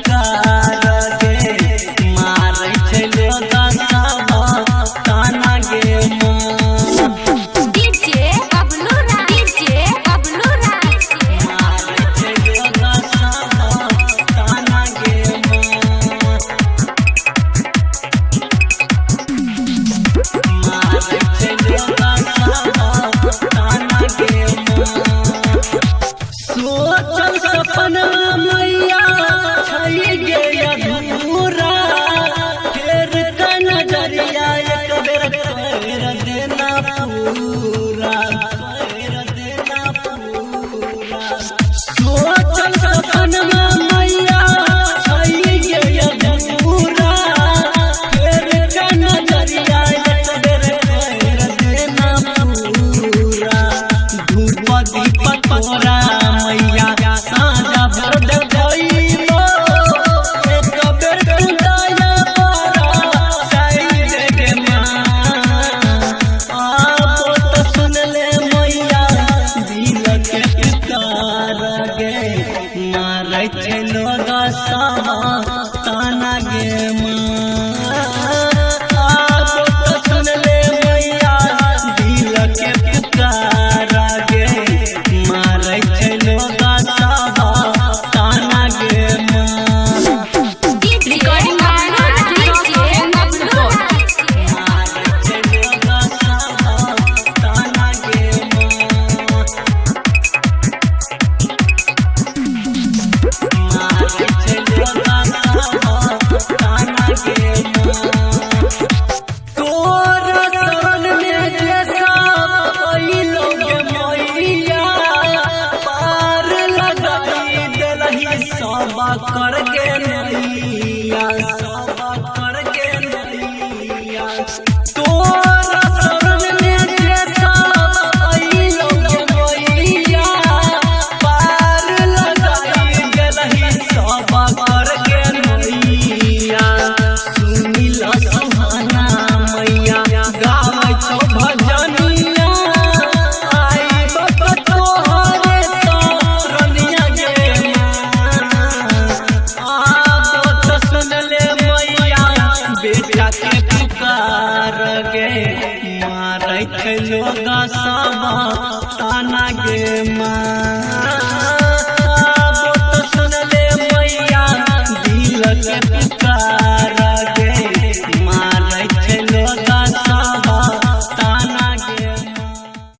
पुकार गे मारै छै लोग सब ताना गे डीजे बबलू राज मारै छै लोग सब ताना गे मारै छै लोग सब ताना गे सोचल सपना मैया छै गे अधूरा फेर का नजरिया एक बेर कर देना पूरा सोचल सपना मैया छै गे अधूरा फेर का नजरिया एक बेर कर देना पूरा धूप दीपक तोरा मैया साँझा भर देखइबो एक बेर दया बड़ा साइड गे माँ आबो तो सुन ले मैया दिल के पुकार गे मारै छै लोग सब ताना गे माँ आबो तो सुन ले मैया दिल के पुकार गे मारै छै लोग सब ताना गे माँ रिकॉर्डिंग डीजे बबलू मारै छै लोग सब ताना गे माँ मारै छै लोग सब ताना गे माँ तोरा शरण में जे सब अइलो गे मैया पार लगाई देलही सब कर गे नैया तोरा शरण में जे सब अइलो गे मैया पार लगाई देलही सब कर गे नैया सुनिल सुहाना मैया गाबै छौ भजनिया आइब तोहरे शरणिया गे आबो तो सुन ले मैया बेटा के पुकार गे मारै छै लोग सब ताना गे माँ